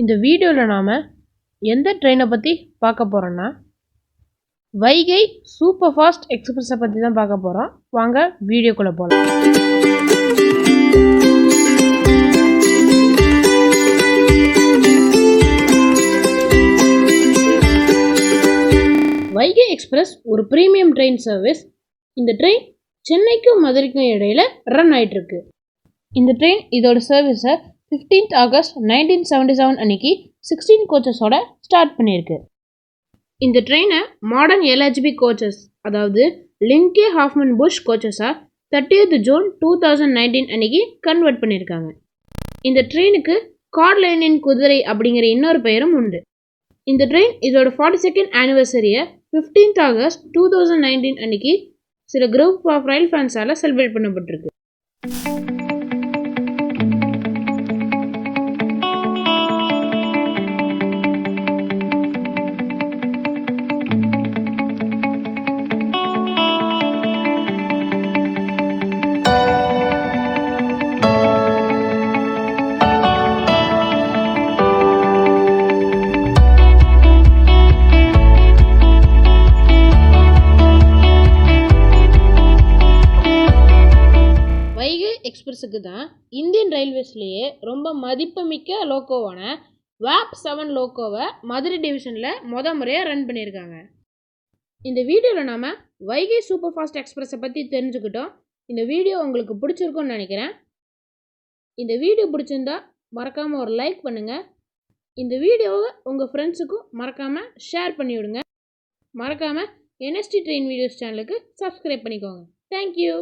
இந்த வீடியோவில் நாம் எந்த ட்ரெயினை பற்றி பார்க்க போகிறோன்னா வைகை சூப்பர் ஃபாஸ்ட் எக்ஸ்பிரஸை பற்றி தான் பார்க்க போகிறோம். வாங்க வீடியோக்குள்ளே போகலாம். வைகை எக்ஸ்பிரஸ் ஒரு ப்ரீமியம் ட்ரெயின் சர்வீஸ். இந்த ட்ரெயின் சென்னைக்கும் மதுரைக்கும் இடையில் ரன் ஆகிட்டுருக்கு. இந்த ட்ரெயின் இதோட சர்வீஸை 15th ஆகஸ்ட் 1977 அன்னைக்கு 16 கோச்சஸோட ஸ்டார்ட் பண்ணியிருக்கு. இந்த ட்ரெயினை மாடர்ன் எல்ஹெச்பி கோச்சஸ், அதாவது லிங்கே ஹாஃப்மன் புஷ் கோச்சஸாக 30th ஜூன் 2019 அன்னைக்கு கன்வெர்ட் பண்ணியிருக்காங்க. இந்த ட்ரெயினுக்கு கார்லைனின் குதிரை அப்படிங்கிற இன்னொரு பெயரும் உண்டு. இந்த ட்ரெயின் இதோட 42nd ஆனிவர்சரியை 15th ஆகஸ்ட் 2019 அன்னைக்கு சில குரூப் ஆஃப் ரயில் ஃபேன்ஸால் செலிப்ரேட் பண்ணப்பட்டிருக்கு. வைகை எக்ஸ்பிரஸுக்கு தான் இந்தியன் ரயில்வேஸ்லேயே ரொம்ப மதிப்புமிக்க லோக்கோவான வாப் 7 லோக்கோவை மதுரை டிவிஷனில் முறையாக ரன் பண்ணியிருக்காங்க. இந்த வீடியோவில் நாம் வைகை சூப்பர் ஃபாஸ்ட் எக்ஸ்பிரஸை பற்றி தெரிஞ்சுக்கிட்டோம். இந்த வீடியோ உங்களுக்கு பிடிச்சிருக்குன்னு நினைக்கிறேன். இந்த வீடியோ பிடிச்சிருந்தா மறக்காமல் ஒரு லைக் பண்ணுங்கள். இந்த வீடியோவை உங்கள் ஃப்ரெண்ட்ஸுக்கும் மறக்காமல் ஷேர் பண்ணிவிடுங்க. மறக்காமல் NST Train வீடியோஸ் சேனலுக்கு சப்ஸ்கிரைப் பண்ணிக்கோங்க. தேங்க்யூ.